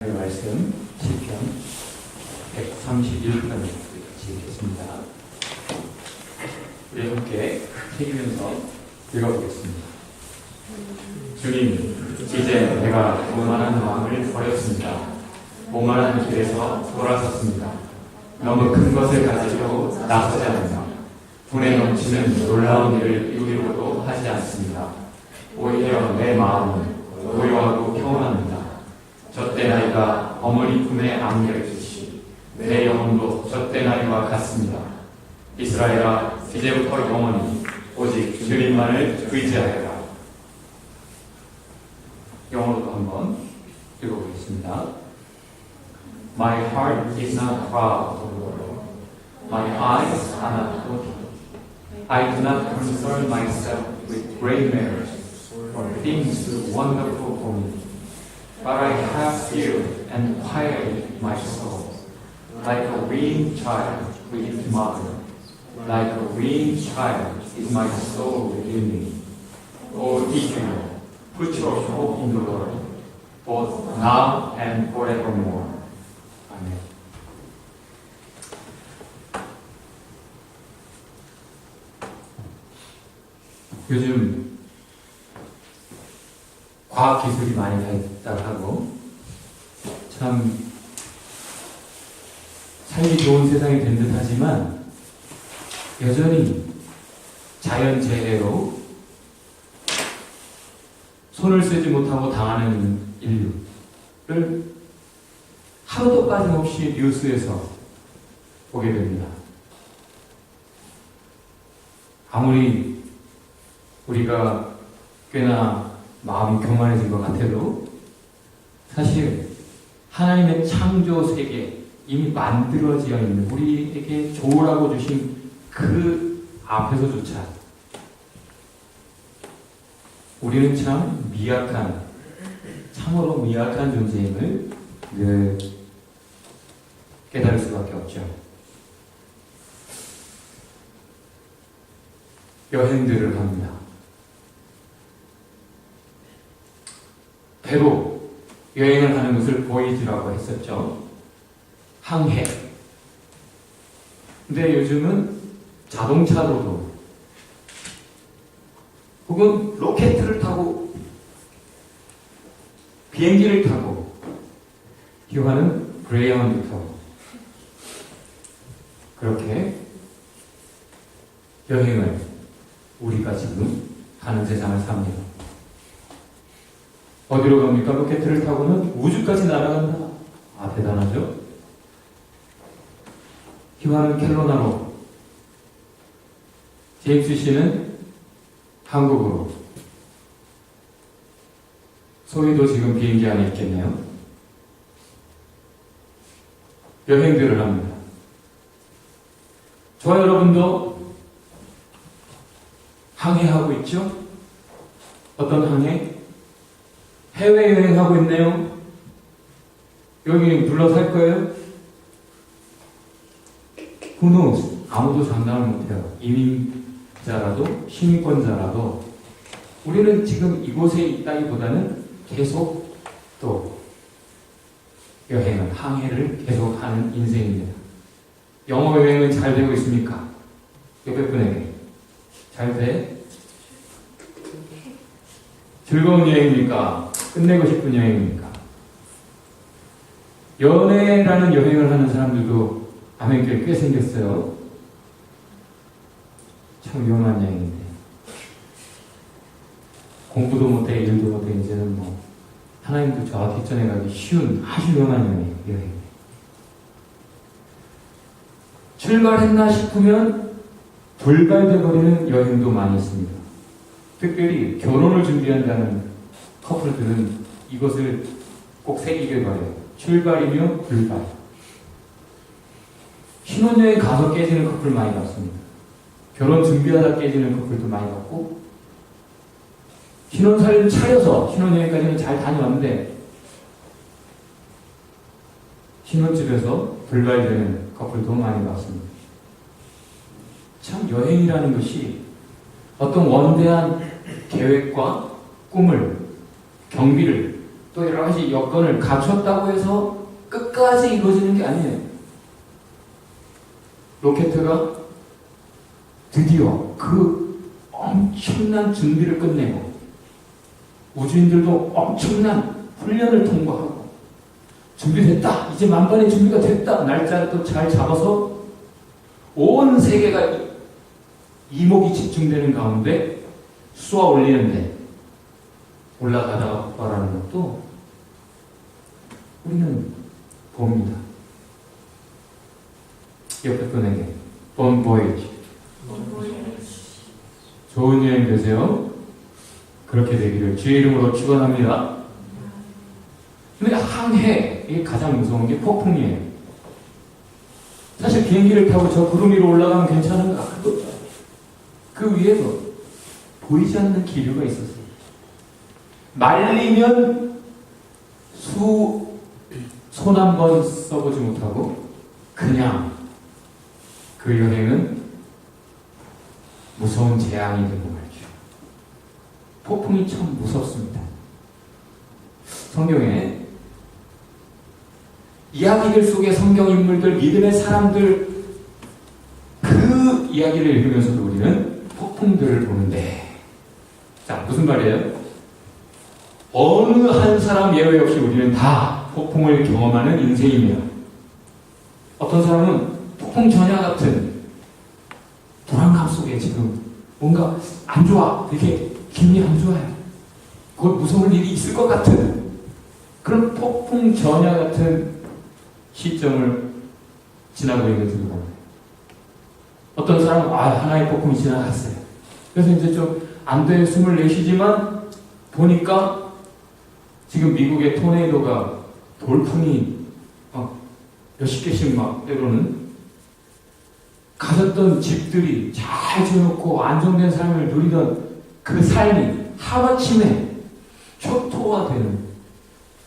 말씀 시편 131편을 같이 읽겠습니다. 우리 함께 읽으면서 읽어보겠습니다. 주님, 이제 내가 오만한 마음을 버렸습니다. 오만한 길에서 돌아섰습니다. 너무 큰 것을 가지고 나서지 않으며 분에 넘치는 놀라운 일을 이루려고도 하지 않습니다. 오히려 내 마음은 고요하고 평온합니다. 젖대 나이가 어머니 품에 안겨있듯이 내 영혼도 젖대 나이와 같습니다. 이스라엘아, 이제부터 영원히 오직 주님만을 의지하여라. 영어로도 한번 읽어보겠습니다. My heart is not proud, O Lord. My eyes are not haughty. I do not concern myself with great matters or things too wonderful for me. But I have still and quieted my soul, like a weaned child with its mother. Like a weaned child is my soul within me. O Israel, put your hope in the Lord, both now and forevermore. 아멘. 요즘 과학 기술이 많이 발달하고 참 살기 좋은 세상이 된 듯 하지만 여전히 자연재해로 손을 쓰지 못하고 당하는 인류를 하루도 빠짐없이 뉴스에서 보게 됩니다. 아무리 우리가 꽤나 마음이 교만해진 것 같아도 사실 하나님의 창조 세계 이미 만들어져 있는 우리에게 좋으라고 주신 그 앞에서조차 우리는 참 미약한, 참으로 미약한 존재임을 늘 깨달을 수밖에 없죠. 여행들을 합니다. 배로 여행을 하는 것을 보이지라고 했었죠. 항해. 근데 요즘은 자동차로도 혹은 로켓을 타고 비행기를 타고 기관은 그레이하운드 타고 그렇게 여행을 우리가 지금 하는 세상을 삽니다. 어디로 갑니까? 로켓을 타고는 우주까지 날아간다. 아, 대단하죠? 희화는 켈로나로, 제임스 씨는 한국으로, 소희도 지금 비행기 안에 있겠네요. 여행들을 합니다. 저와 여러분도 항해하고 있죠? 어떤 항해? 해외여행하고 있네요. 여기 둘러살 거예요? Who knows? 아무도 장담을 못해요. 이민자라도 시민권자라도 우리는 지금 이곳에 있다기보다는 계속 또 여행을, 항해를 계속하는 인생입니다. 영어 여행은 잘 되고 있습니까? 옆에 분에게 잘 돼? 즐거운 여행입니까? 끝내고 싶은 여행입니까? 연애라는 여행을 하는 사람들도 아멘교회 꽤 생겼어요. 참 위험한 여행인데. 공부도 못해, 일도 못해, 이제는 뭐, 하나님도 저와 뒷전에 가기 쉬운 아주 위험한 여행. 출발했나 싶으면 돌발돼버리는 여행도 많이 있습니다. 특별히 결혼을 준비한다는 커플들은 이것을 꼭 새기길 바래요. 출발이며 불발. 신혼여행 가서 깨지는 커플 많이 봤습니다. 결혼 준비하다 깨지는 커플도 많이 봤고, 신혼살림 차려서 신혼여행까지는 잘 다녀왔는데 신혼집에서 불발되는 커플도 많이 봤습니다. 참 여행이라는 것이 어떤 원대한 계획과 꿈을, 경비를 또 또 여러 가지 여건을 갖췄다고 해서 끝까지 이루어지는 게 아니에요. 로켓가 드디어 그 엄청난 준비를 끝내고 우주인들도 엄청난 훈련을 통과하고 준비됐다. 이제 만반의 준비가 됐다. 날짜를 또 잘 잡아서 온 세계가 이목이 집중되는 가운데 쏘아 올리는데 올라가다가 폭발하는 것도 우리는 봅니다. 옆에 분에게 Bon voyage. 좋은 여행 되세요. 그렇게 되기를 주의 이름으로 축원합니다. 근데 항해, 이게 가장 무서운 게 폭풍이에요. 사실 비행기를 타고 저 구름 위로 올라가면 괜찮은가? 그 위에도 보이지 않는 기류가 있었어요. 말리면 손 한 번 써보지 못하고 그냥 그 여행은 무서운 재앙이 되고 말이죠. 폭풍이 참 무섭습니다. 성경에 이야기들 속에 성경 인물들, 믿음의 사람들 그 이야기를 읽으면서도 우리는 폭풍들을 보는데, 자, 무슨 말이에요? 어느 한 사람 예외 없이 우리는 다 폭풍을 경험하는 인생입니다. 어떤 사람은 폭풍 전야 같은 불안감 속에 지금 뭔가 안 좋아, 되게 기분이 안 좋아요. 곧 무서운 일이 있을 것 같은 그런 폭풍 전야 같은 시점을 지나고 있는 분이 많아요. 어떤 사람은 하나의 폭풍이 지나갔어요. 그래서 이제 좀 안 돼 숨을 내쉬지만 보니까 지금 미국의 토네이도가 돌풍이 몇십 개씩 막 때로는 가졌던 집들이 잘 지어놓고 안정된 삶을 누리던 그 삶이 하루아침에 초토화되는,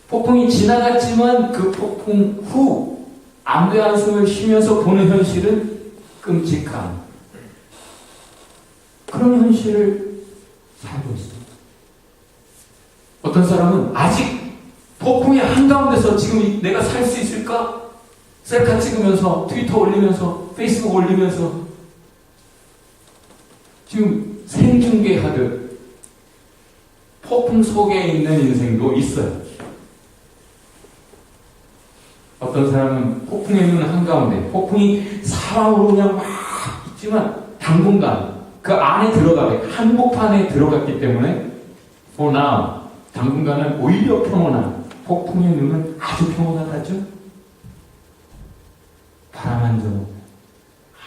폭풍이 지나갔지만 그 폭풍 후 안돼 한숨을 쉬면서 보는 현실은 끔찍한 그런 현실을 살고 있습니다. 어떤 사람은 아직 폭풍의 한가운데서 지금 내가 살 수 있을까? 셀카 찍으면서 트위터 올리면서 페이스북 올리면서 지금 생중계하듯 폭풍 속에 있는 인생도 있어요. 어떤 사람은 폭풍에 있는 한가운데 폭풍이 사방으로 그냥 막 있지만 당분간 그 안에 들어가게, 한복판에 들어갔기 때문에 for now 당분간은 오히려 평온한, 폭풍의 눈은 아주 평온하다죠. 바람 한 점,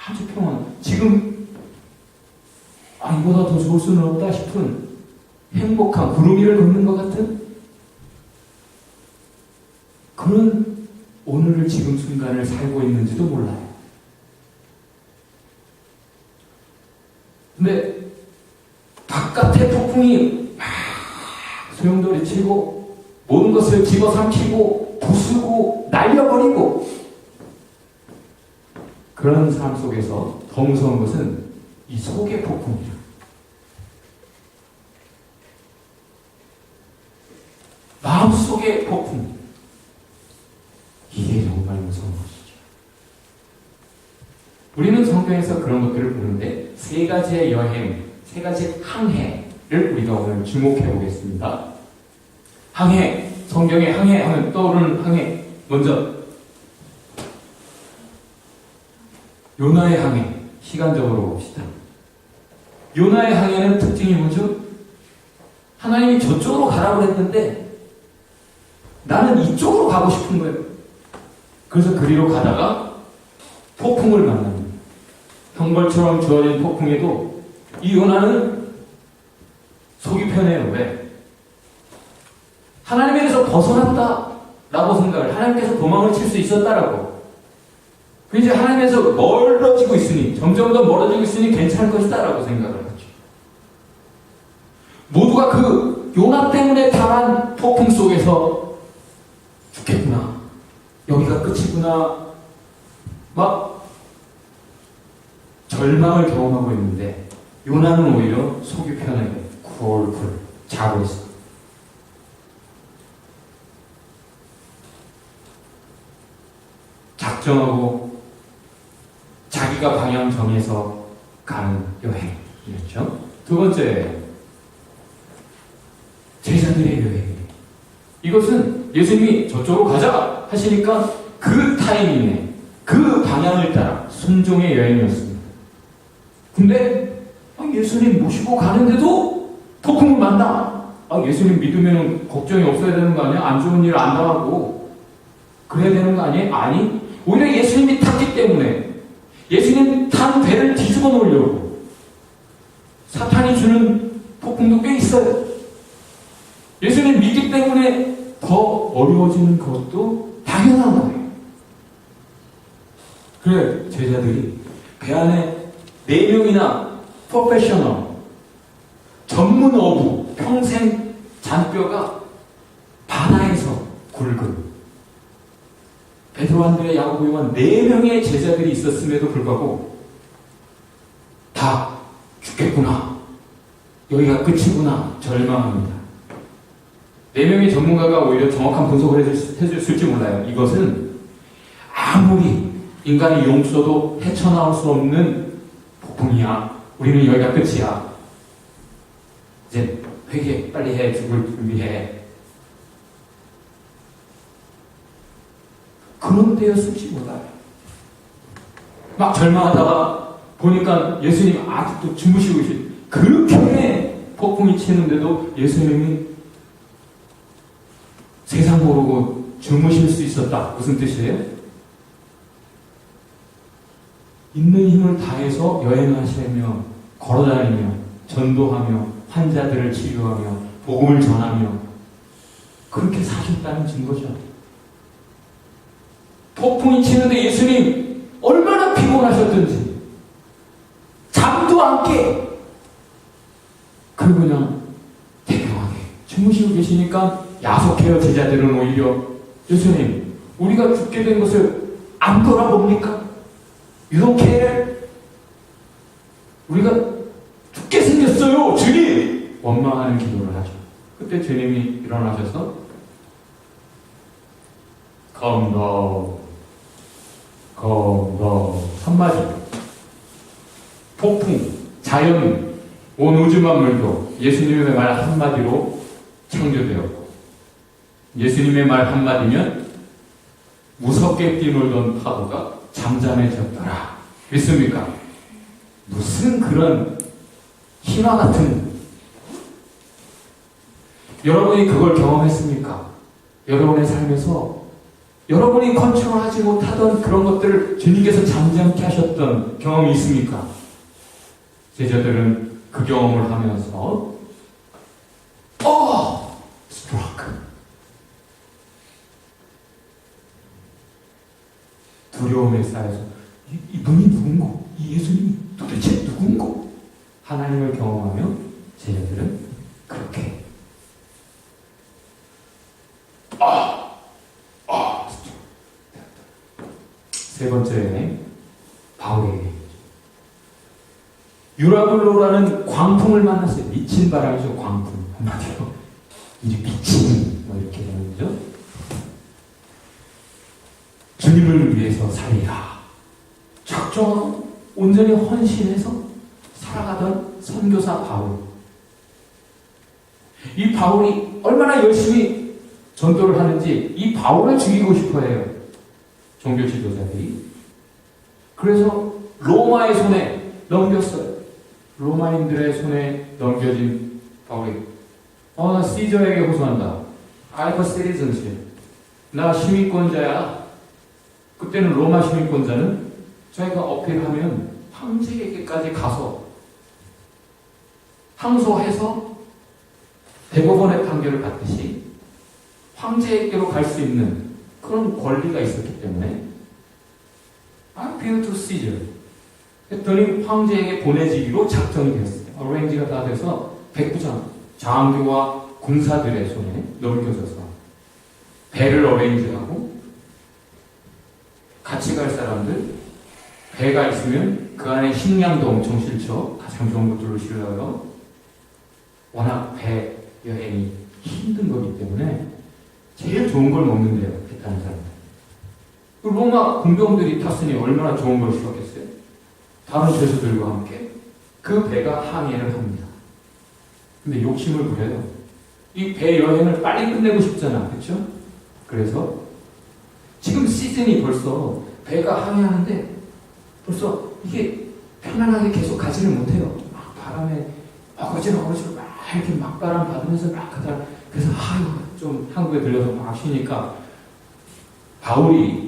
아주 평온. 지금 이보다 더 좋을 수는 없다 싶은 행복한 구름 위를 걷는 것 같은 그런 오늘을 지금 순간을 살고 있는지도 몰라요. 근데 바깥의 폭풍이 막 소용돌이 치고 모든 것을 집어삼키고 부수고 날려버리고 그런 삶 속에서 더 무서운 것은 이 속의 폭풍이에요. 마음속의 폭풍. 이게 정말 무서운 것이죠. 우리는 성경에서 그런 것들을 보는데 세 가지의 여행, 세 가지 항해를 우리가 오늘 주목해 보겠습니다. 항해, 성경의 항해 하면 떠오르는 항해. 먼저 요나의 항해, 시간적으로 봅시다. 요나의 항해는 특징이 뭐죠? 하나님이 저쪽으로 가라고 했는데 나는 이쪽으로 가고 싶은 거예요. 그래서 그리로 가다가 폭풍을 만납니다. 형벌처럼 주어진 폭풍에도 이 요나는 속이 편해요. 왜? 하나님에게서 벗어났다라고 생각을, 하나님께서 도망을 칠 수 있었다라고. 이제 하나님에서 멀어지고 있으니, 점점 더 멀어지고 있으니 괜찮을 것이다라고 생각을 하죠. 모두가 그 요나 때문에 당한 폭풍 속에서 죽겠구나, 여기가 끝이구나, 막 절망을 경험하고 있는데 요나는 오히려 속이 편하게 쿨쿨 자고 있어. 작정하고 자기가 방향 정해서 가는 여행이었죠. 두 번째, 제자들의 여행. 이것은 예수님이 저쪽으로 가자 하시니까 그 타이밍에 그 방향을 따라 순종의 여행이었습니다. 근데 예수님 모시고 가는데도 폭풍을 만나. 예수님 믿으면 걱정이 없어야 되는 거 아니야? 안 좋은 일 안 당하고 그래야 되는 거 아니에요? 아니, 오히려 예수님이 탔기 때문에 예수님 탄 배를 뒤집어 놓으려고 사탄이 주는 폭풍도 꽤 있어요. 예수님 믿기 때문에 더 어려워지는 것도 당연한 거예요. 그래, 제자들이 배 안에 4명이나 프로페셔널, 전문 어부, 평생 잔뼈가 바다에서 굵은 베드로, 안드레, 야고보, 요한 4명의 제자들이 있었음에도 불구하고 다 죽겠구나, 여기가 끝이구나 절망합니다. 4명의 전문가가 오히려 정확한 분석을 해줬을지 몰라요. 이것은 아무리 인간이 용서도 헤쳐나올 수 없는 폭풍이야. 우리는 여기가 끝이야. 이제 회개 빨리 해. 죽을 준비해. 그런 데였을지 몰라요. 막 절망하다가 보니까 예수님 아직도 주무시고 계신, 그렇게 폭풍이 치는데도 예수님이 세상 모르고 주무실 수 있었다. 무슨 뜻이에요? 있는 힘을 다해서 여행하시며 걸어다니며 전도하며 환자들을 치료하며 복음을 전하며 그렇게 사셨다는 증거죠. 폭풍이 치는데 예수님 얼마나 피곤하셨던지 잠도 안 깨. 그리고 그냥 대평하게 주무시고 계시니까 야속해요. 제자들은 오히려 예수님, 우리가 죽게 된 것을 안 돌아봅니까? You don't care? 우리가 죽게 생겼어요, 주님! 원망하는 기도를 하죠. 그때 주님이 일어나셔서 Come down, come down. 한마디. 폭풍, 자연, 온 우주 만물도 예수님의 말 한마디로 창조되었고, 예수님의 말 한마디면 무섭게 뛰놀던 파도가 잠잠해졌더라. 믿습니까? 무슨 그런 신화 같은, 여러분이 그걸 경험했습니까? 여러분의 삶에서 여러분이 컨트롤하지 못하던 그런 것들을 주님께서 잠잠케 하셨던 경험이 있습니까? 제자들은 그 경험을 하면서 struck. 두려움에 쌓여서 이분이 누군고? 이 예수님이 도대체 누군고? 하나님을 경험하며 제자들은 그렇게 세 번째, 바울에게 유라굴로라는 광풍을 만났어요. 미친 바람이죠. 광풍 한마디로 이제 미친 이렇게 되는 거죠. 주님을 위해서 살리라 작정하고 온전히 헌신해서 살아가던 선교사 바울. 이 바울이 얼마나 열심히 전도를 하는지 이 바울을 죽이고 싶어해요, 종교 지도자들이. 그래서 로마의 손에 넘겼어요. 로마인들의 손에 넘겨진 바울이 나 시저에게 호소한다. I have a citizenship. 나 시민권자야. 그때는 로마 시민권자는 자기가 어필하면 황제에게까지 가서 항소해서 대법원의 판결을 받듯이 황제에게로 갈 수 있는 그런 권리가 있었기 때문에 I appeal to Caesar 했더니 황제에게 보내지기로 작정이 되었어요. 어레인지가 다 돼서 백부장, 장교와 군사들의 손에 넘겨져서 배를 어레인지하고 같이 갈 사람들, 배가 있으면 그 안에 식량도 엄청 실죠. 가장 좋은 것들로 실어요. 워낙 배 여행이 힘든 거기 때문에 제일 좋은 걸 먹는데요, 배 타는 사람들. 그 로마 군병들이 탔으니 얼마나 좋은 걸 수었겠어요. 다른 죄수들과 함께 그 배가 항해를 합니다. 근데 욕심을 부려요. 이 배 여행을 빨리 끝내고 싶잖아. 그렇죠? 그래서 지금 시즌이 벌써 배가 항해하는데 벌써 이게 편안하게 계속 가지를 못해요. 막 바람에 어거지로 막 이렇게 막 바람 받으면서 막 가다가 그래서 좀 한국에 들려서 막 쉬니까 바울이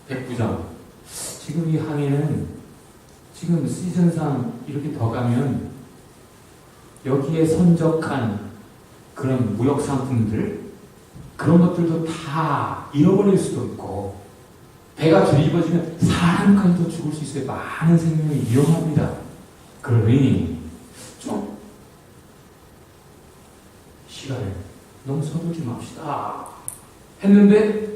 백부장 지금 이 항해는 지금 시즌상 이렇게 더 가면 여기에 선적한 그런 무역 상품들 그런 것들도 다 잃어버릴 수도 있고 배가 뒤집어지면 사람까지도 죽을 수 있어요. 많은 생명이 위험합니다. 그러니 좀 시간을 너무 서두르지 맙시다 했는데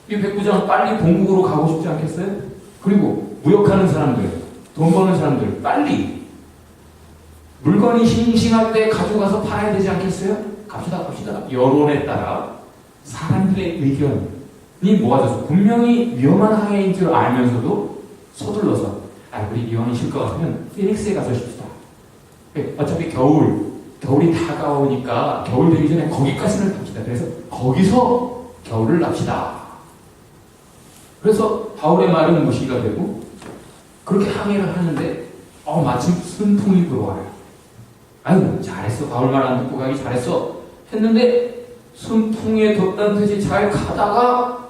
이 백부장은 빨리 본국으로 가고 싶지 않겠어요? 그리고 무역하는 사람들, 돈 버는 사람들 빨리 물건이 싱싱할 때 가져가서 팔아야 되지 않겠어요? 갑시다. 여론에 따라 사람들의 의견이 모아져서 분명히 위험한 항해인 줄 알면서도 서둘러서 우리 이왕이 쉴 것 같으면 피닉스에 가서 쉽시다. 어차피 겨울이 다가오니까 겨울 되기 전에 거기까지는 갑시다. 그래서 거기서 겨울을 납시다. 그래서 바울의 말은 무시가 되고 그렇게 항해를 하는데 마침 순풍이 불어와요. 잘했어. 바울 말 안 듣고 가기 잘했어. 했는데 순풍에 뒀다는 듯이 잘 가다가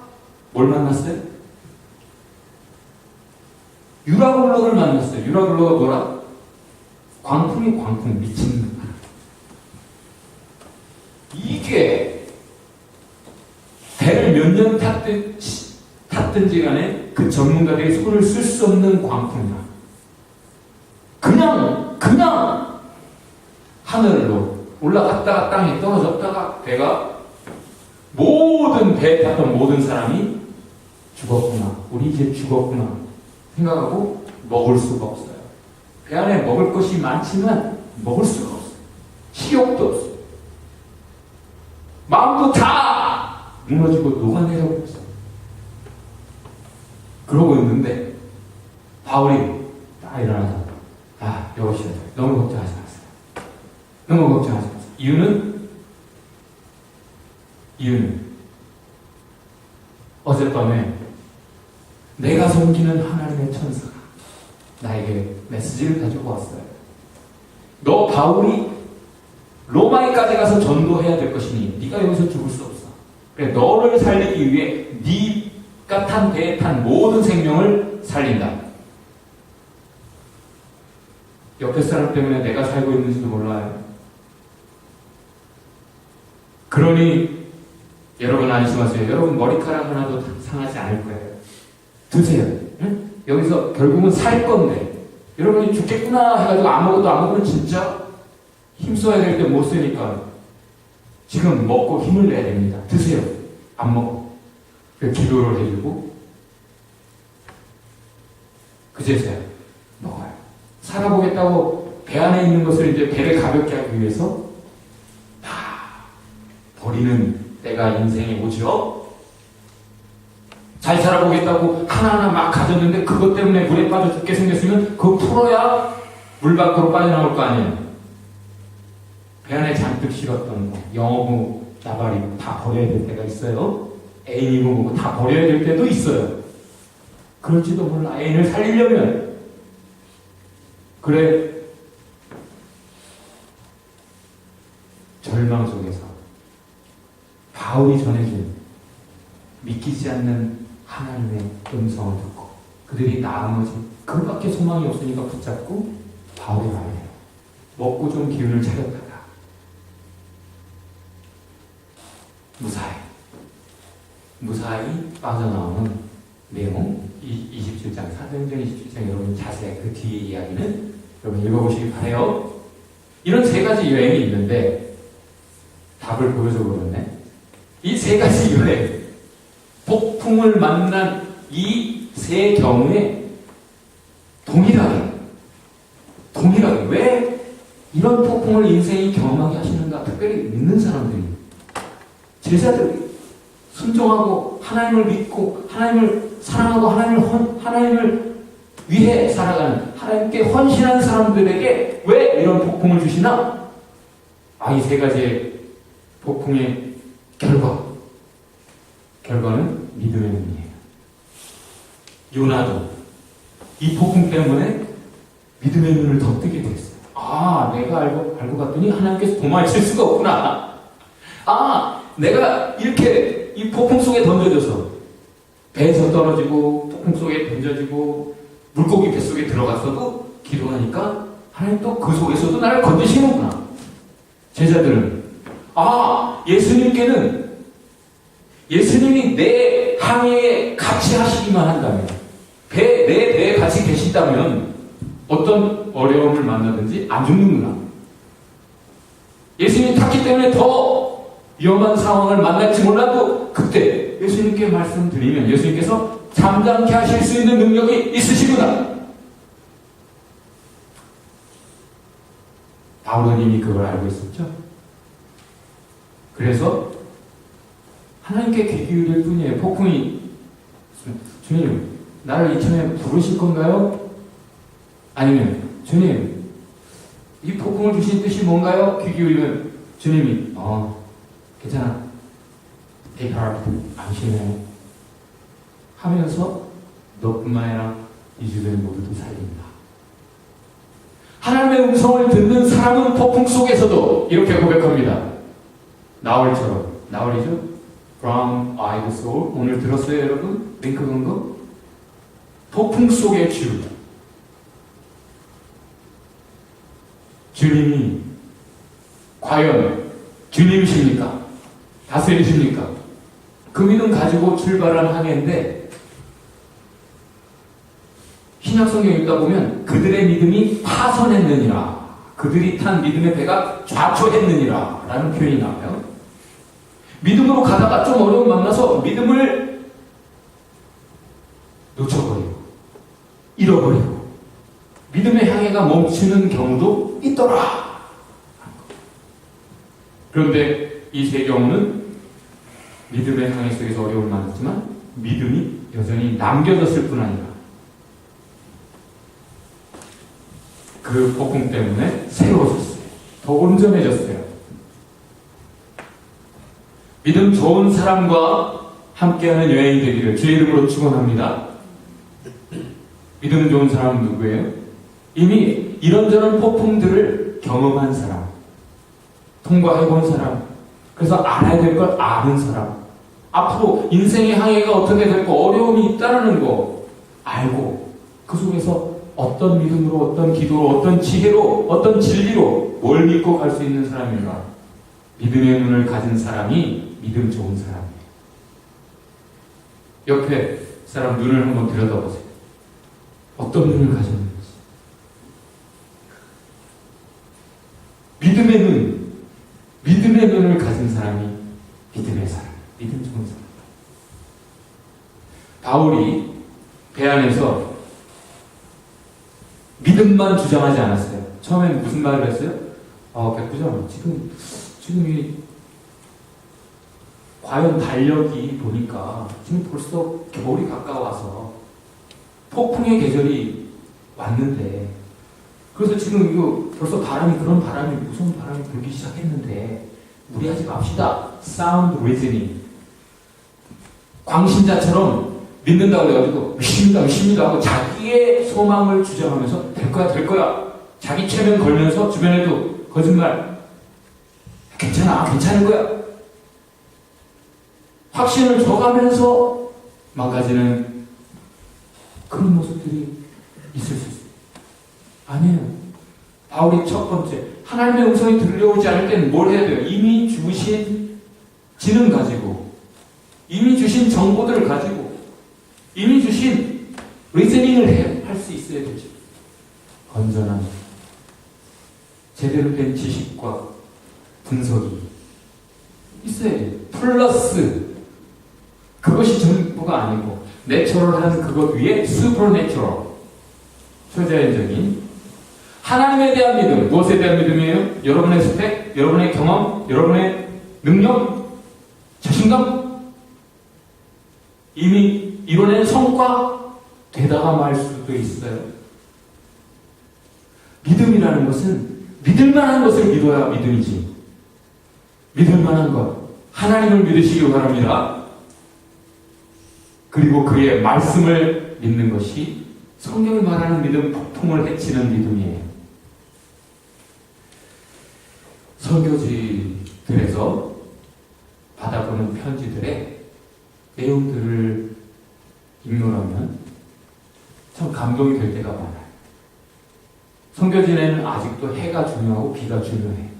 뭘 만났어요? 유라굴로를 만났어요. 유라굴로가 뭐라? 광풍 미친 놈. 이게 배를 몇 년 탔든지 간에 그 전문가들이 손을 쓸 수 없는 광풍이야. 그냥 하늘로 올라갔다가 땅에 떨어졌다가 배가 배 탔던 모든 사람이 죽었구나. 우리 이제 죽었구나. 생각하고 먹을 수가 없어요. 배 안에 먹을 것이 많지만 먹을 수가 없어요. 식욕도 없어요. 마음도 다 무너지고 녹아내려고 있어요. 그러고 있는데 바울이 딱 일어나서 여보시오. 너무 걱정하지 마세요. 너무 걱정하지 마세요. 이유는 어젯밤에 내가 섬기는 하나님의 천사가 나에게 메시지를 가지고 왔어요. 너 바울이 로마에까지 가서 전도해야 될 것이니 네가 여기서 죽을 수 없어. 그래 너를 살리기 위해 네가 탄 배에 탄 모든 생명을 살린다. 옆에 사람 때문에 내가 살고 있는지도 몰라요. 그러니 여러분 안심하세요. 여러분 머리카락 하나도 상하지 않을 거예요. 드세요. 응? 여기서 결국은 살 건데 여러분이 죽겠구나 해가지고 아무것도 안 먹으면 진짜 힘써야 될 때 못 쓰니까 지금 먹고 힘을 내야 됩니다. 드세요. 안 먹어. 기도를 해주고 그제서야 먹어요. 살아보겠다고 배 안에 있는 것을 이제 배를 가볍게 하기 위해서 다 버리는 때가 인생에 오죠. 잘 살아보겠다고 하나하나 막 가졌는데 그것 때문에 물에 빠져 죽게 생겼으면 그거 풀어야 물 밖으로 빠져나올 거 아니에요. 배 안에 잔뜩 실었던 거, 영어부, 나발이 다 버려야 될 때가 있어요. 애인이고 뭐고 다 버려야 될 때도 있어요. 그럴지도 몰라. 애인을 살리려면. 그래. 절망 속에서 바울이 전해준 믿기지 않는 하나님의 음성을 듣고 그들이 나머지 그밖에 소망이 없으니까 붙잡고 바울이 말해요. 먹고 좀 기운을 차렸다가 무사히 빠져나오는 내용 27장 사도행전 27장 여러분 자세히 그 뒤에 이야기는 여러분 읽어보시기 바라요. 이런 세 가지 여행이 있는데 답을 보여줘 버렸네. 이 세 가지 여행 폭풍을 만난 이 세 경우에 동일하게 왜 이런 폭풍을 인생이 경험하게 하시는가? 특별히 믿는 사람들이 제자들이 순종하고 하나님을 믿고 하나님을 사랑하고 하나님을 위해 살아가는 하나님께 헌신한 사람들에게 왜 이런 폭풍을 주시나? 이 세 가지의 폭풍의 결과는 믿음의 눈이에요. 요나도 이 폭풍 때문에 믿음의 눈을 더 뜨게 됐어요. 내가 알고 봤더니 하나님께서 도망칠 수가 없구나. 내가 이렇게 이 폭풍 속에 던져져서 배에서 떨어지고 폭풍 속에 던져지고 물고기 뱃속에 들어갔어도 기도하니까 하나님 또 그 속에서도 나를 건지시는구나. 제자들은 예수님이 내 항해에 같이 하시기만 한다면 내 배에 같이 계시다면 어떤 어려움을 만나든지 안 죽는구나. 예수님이 탔기 때문에 더 위험한 상황을 만날지 몰라도 그때 예수님께 말씀드리면 예수님께서 잠잠케 하실 수 있는 능력이 있으시구나. 바울은 이미 그걸 알고 있었죠. 그래서 하나님께 귀 기울일 뿐이에요. 폭풍이 주님 나를 이참에 부르실 건가요? 아니면 주님 이 폭풍을 주신 뜻이 뭔가요? 귀 기울이면 주님이 괜찮아 take heart 안심해 하면서 너뿐만 아니라 이 주변 모두도 살린다. 하나님의 음성을 듣는 사람은 폭풍 속에서도 이렇게 고백합니다. 나월이죠? From I the soul. 오늘 들었어요 여러분? 링크 근거? 폭풍 속의 주님이 과연 주님이십니까? 다스리십니까? 그 믿음 가지고 출발한 항해인데 신약성경 읽다 보면 그들의 믿음이 파선했느니라, 그들이 탄 믿음의 배가 좌초했느니라 라는 표현이 나와요. 믿음으로 가다가 좀 어려움 만나서 믿음을 놓쳐버리고 잃어버리고 믿음의 항해가 멈추는 경우도 있더라. 그런데 이 세 경우는 믿음의 항해 속에서 어려움을 만났지만 믿음이 여전히 남겨졌을 뿐 아니라 그 폭풍 때문에 새로워졌어요. 더 온전해졌어요. 믿음 좋은 사람과 함께하는 여행이 되기를 주의 이름으로 축원합니다. 믿음 좋은 사람은 누구예요? 이미 이런저런 폭풍들을 경험한 사람, 통과해본 사람, 그래서 알아야 될 걸 아는 사람, 앞으로 인생의 항해가 어떻게 될까 어려움이 있다는 거 알고 그 속에서 어떤 믿음으로, 어떤 기도로, 어떤 지혜로, 어떤 진리로 뭘 믿고 갈 수 있는 사람인가? 믿음의 눈을 가진 사람이 믿음 좋은 사람이에요. 옆에 사람 눈을 한번 들여다보세요. 어떤 눈을 가졌는지. 믿음의 눈을 가진 사람이 믿음의 사람, 믿음 좋은 사람. 바울이 배 안에서 믿음만 주장하지 않았어요. 처음엔 무슨 말을 했어요? 백부장, 지금 이 과연 달력이 보니까 지금 벌써 겨울이 가까워서 폭풍의 계절이 왔는데, 그래서 지금 이거 벌써 그런 바람이, 무서운 바람이 불기 시작했는데 무리하지 맙시다. Sound reasoning. 광신자처럼 믿는다고 그래가지고 믿습니다 하고 자기의 소망을 주장하면서 될 거야. 자기 체면 걸면서 주변에도 거짓말, 괜찮은 거야. 확신을 줘가면서 망가지는 그런 모습들이 있을 수 있어요. 아니에요. 바울이 첫 번째, 하나님의 음성이 들려오지 않을 때는 뭘 해야 돼요? 이미 주신 지능 가지고, 이미 주신 정보들을 가지고, 이미 주신 리즈닝을 할 수 있어야 되죠. 건전한 제대로 된 지식과 분석이 있어야 돼요. 플러스 그것이 전부가 아니고 내추럴한 그것 위에 슈퍼내추럴, 초자연적인 하나님에 대한 믿음. 무엇에 대한 믿음이에요? 여러분의 스펙, 여러분의 경험, 여러분의 능력, 자신감, 이미 이뤄낸 성과 되다가 말 수도 있어요. 믿음이라는 것은 믿을 만한 것을 믿어야 믿음이지. 믿을 만한 것. 하나님을 믿으시기 바랍니다. 그리고 그의 말씀을 믿는 것이 성경이 말하는 믿음, 폭풍을 헤치는 믿음이에요. 선교지들에서 받아보는 편지들의 내용들을 읽노라면 참 감동이 될 때가 많아요. 선교지에는 아직도 해가 중요하고 비가 중요해요.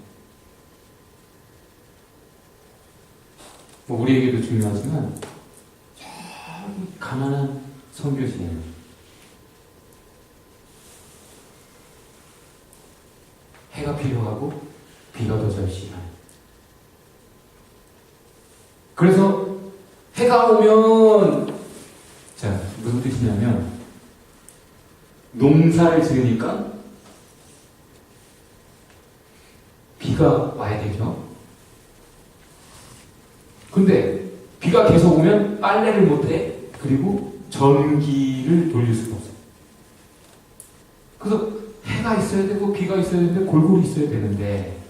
뭐 우리에게도 중요하지만 저기 가난한 선교지에는 해가 필요하고 비가 더 절실한. 그래서 해가 오면 자 무슨 뜻이냐면 농사를 지으니까 비가 와야 되죠. 근데 비가 계속 오면 빨래를 못해. 그리고 전기를 돌릴 수가 없어요. 그래서 해가 있어야 되고 비가 있어야 되는데 골고루 있어야 되는데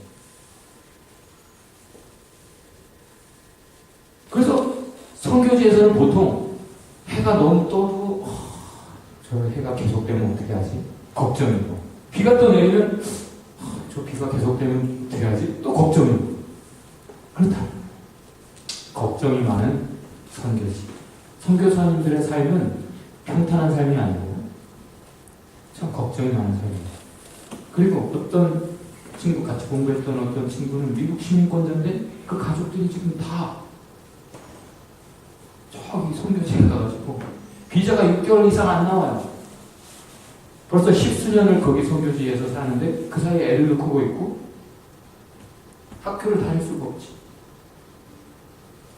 그래서 선교지에서는 보통 해가 너무 떠도 저 해가 계속되면 어떻게 하지? 걱정이고 비가 또 내리면 저 비가 계속되면 어떻게 하지? 또 걱정이고 그렇다. 걱정이 많은 선교지. 선교사님들의 삶은 평탄한 삶이 아니고 참 걱정이 많은 삶이에요. 그리고 어떤 친구, 같이 공부했던 어떤 친구는 미국 시민권자인데 그 가족들이 지금 다 저기 선교지에 가가지고 비자가 6개월 이상 안 나와요. 벌써 10수년을 거기 선교지에서 사는데 그 사이에 애를 크고 있고 학교를 다닐 수가 없지.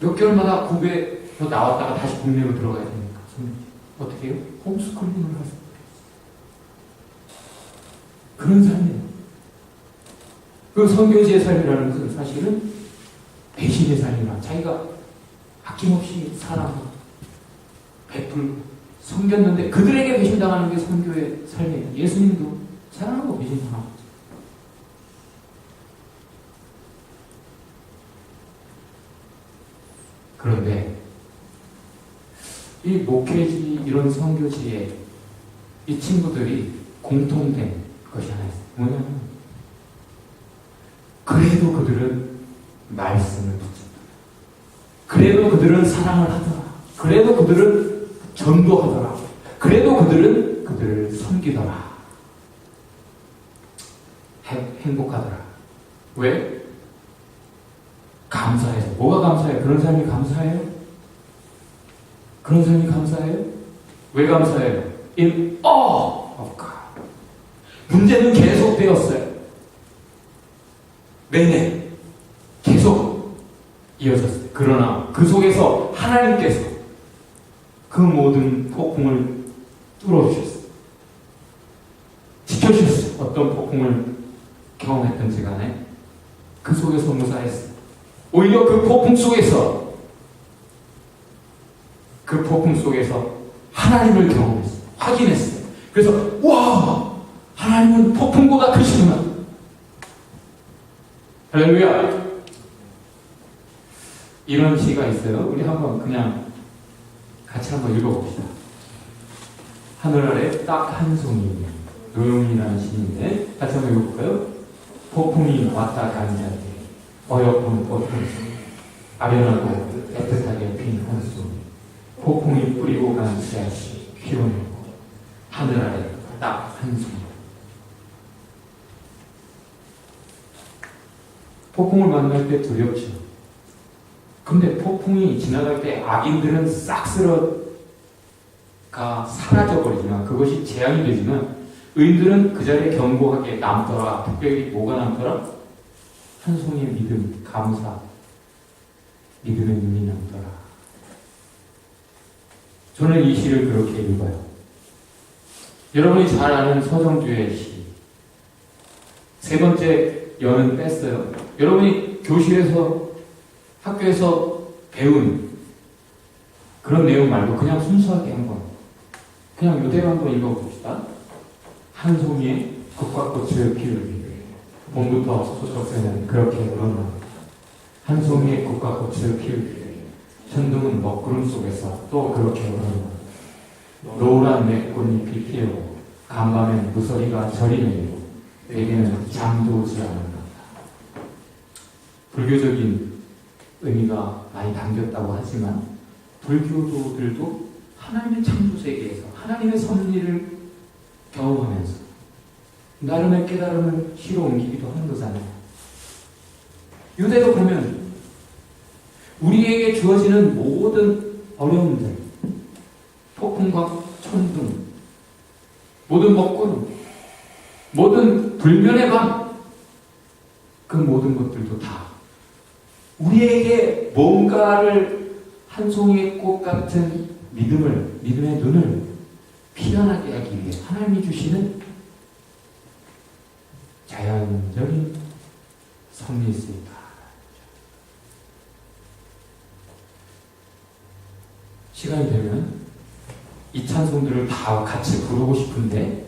몇 개월마다 국외로 나왔다가 다시 국내로 들어가야 되니까 어떻게 해요? 홈스쿨링을 하세요. 그런 삶이에요. 그 선교지의 삶이라는 것은 사실은 배신의 삶이라 자기가 아낌없이 사랑하고 베풀고 섬겼는데 그들에게 배신당하는 게 선교의 삶이에요. 예수님도 사랑하고 배신당하고 그런데 이 목회지 이런 선교지에 이 친구들이 공통된 것이 하나 있어요. 뭐냐면 그래도 그들은 말씀을 붙였다. 그래도 그들은 사랑을 하더라. 그래도 그들은 전도하더라. 그래도 그들은 그들을 섬기더라. 행복하더라. 왜? 감사해서. 뭐가 감사해요? 그런 삶이 감사해요? 그런 삶이 감사해요? 왜 감사해요? In awe of God. 문제는 계속되었어요. 매년 계속 이어졌어요. 그러나 그 속에서 하나님께서 그 모든 폭풍을 뚫어주셨어요. 지켜주셨어요. 어떤 폭풍을 경험했던지 간에 그 속에서 무사했어요. 오히려 그 폭풍 속에서 하나님을 경험했어요. 확인했어요. 그래서 와! 하나님은 폭풍보다 크시구나. 할렐루야. 이런 시가 있어요. 우리 한번 그냥 같이 한번 읽어봅시다. 하늘 아래 딱 한 송이. 노용이라는 시인데 같이 한번 읽어볼까요? 폭풍이 왔다 가는 자들 어여쁜 폭풍 아련하고 애틋하게 핀 한 송이 폭풍이 뿌리고 간 씨앗이 피워내고 하늘 아래 딱 한 송이. 폭풍을 만날 때 두렵죠. 근데 폭풍이 지나갈 때 악인들은 싹쓸어가 사라져버리지만 그것이 재앙이 되지만 의인들은 그 자리에 견고하게 남더라. 특별히 뭐가 남더라? 한 송이의 믿음, 감사, 믿음의 눈이 남더라. 저는 이 시를 그렇게 읽어요. 여러분이 잘 아는 서정주의 시. 세 번째 연은 뺐어요. 여러분이 교실에서 학교에서 배운 그런 내용 말고 그냥 순수하게 한번 그냥 이대로 한번 읽어봅시다. 한 송이의 꽃과 꽃을 피우기 봄부터 소속새는 그렇게 물어나 한 송이의 꽃과 꽃을 피우기 천둥은 먹구름 속에서 또 그렇게 물어나 노란 맥꽃잎이 피우고 간밤엔 무서리가 저리 내리고 내게는 잠도 오지 않는다. 불교적인 의미가 많이 담겼다고 하지만 불교도들도 하나님의 창조 세계에서 하나님의 섭리를 경험하면서 나름의 깨달음을 시로 옮기기도 하는 거잖아요. 유대도 보면 우리에게 주어지는 모든 어려움들, 폭풍과 천둥, 모든 먹구름, 모든 불면의 밤, 그 모든 것들도 다 우리에게 뭔가를 한 송이의 꽃 같은 믿음의 눈을 피어나게 하기 위해 하나님이 주시는 자연적인 섭리일 수 있다. 시간이 되면 이 찬송들을 다 같이 부르고 싶은데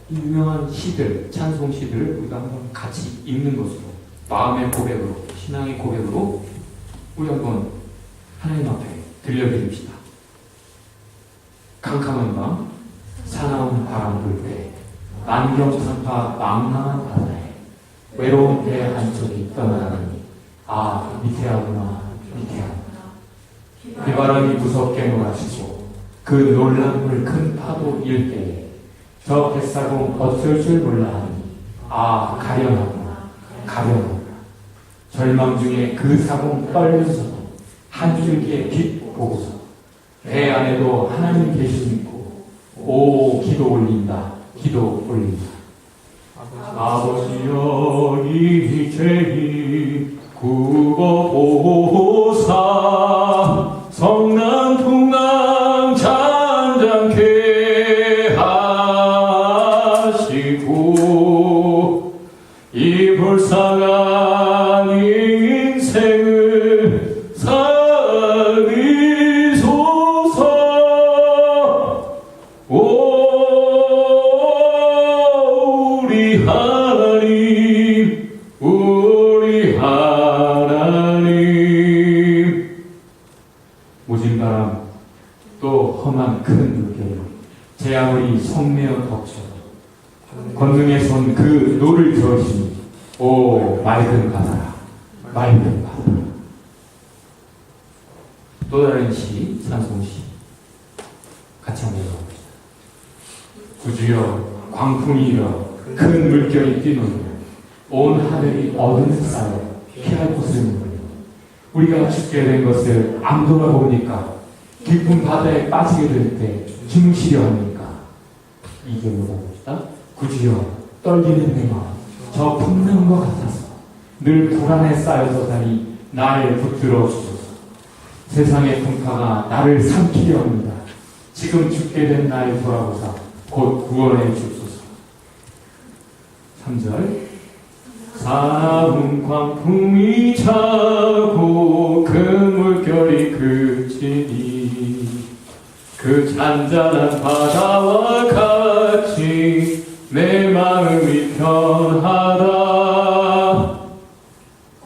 이 유명한 시들, 찬송 시들을 우리가 한번 같이 읽는 것으로 마음의 고백으로, 신앙의 고백으로 우리 한번 하나님 앞에 들려드립시다. 캄캄한 밤, 사나운 바람 불 때, 만경천파 망망한 바다에 외로운 배 한쪽이 떠나가니 아 미태하구나 미태하구나. 비바람이 무섭게 몰아치고 그 놀람을 큰 파도 일 때에 저 뱃사공 어쩔 줄 몰라하니 아 가련하구나 가련하구나. 절망 중에 그 사공 떨면서도 한 줄기의 빛 보고서 배 안에도 하나님 계시니고 오 기도 올린다 기도 올린다. 아버지여 이제히 구워보사 성남 풍랑 잔잔케 하시고 이 불쌍한 인생을 살리소서. 오 우리 하나님 우리 하나님. 모진 바람 또 험한 큰 물결로 제 아무리 성매어 덮쳐 권능의 손 그 노를 저으시니 오 맑은 바다라 맑은 바다라. 또 다른 시 찬송시 같이 한번 읽어봅시다. 구주여 광풍이 일어 큰 물결이 뛰노니 온 하늘이 어둠에 쌓여 피할 곳을 모르며 우리가 죽게 된 것을 안 돌아보니까 깊은 바다에 빠지게 될 때 죽으시려 합니까? 이게 물어봅시다. 구주여 떨리는 내 마음 저 풍랑과 같아서 늘 불안에 쌓여서 다니 나를 붙들어 주소서. 세상의 풍파가 나를 삼키려 합니다. 지금 죽게 된 나를 돌아보사 곧 구원해 주소서. 3절 사나운 광풍이 차고 그 물결이 그치니 그 잔잔한 바다와 같이 내 마음이 편하다.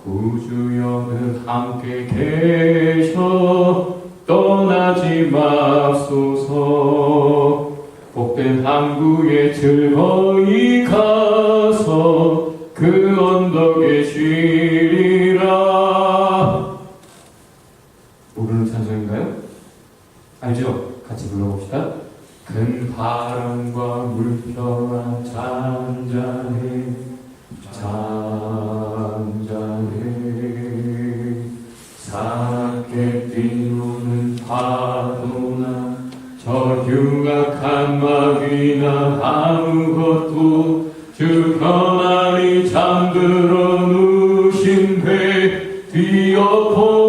구주여 늘 함께 계셔 떠나지 마소서. 복된 항구에 즐거이 가서 그 언덕에 쉬리라. 모르는 찬송인가요? 알죠? 같이 불러봅시다. 큰 바람과 물결아 잔잔해 잔잔해 사납게 뛰노는 파도나 저 흉악한 마귀나 아무것도 주 편안히 잠들어 누신 배 뒤엎어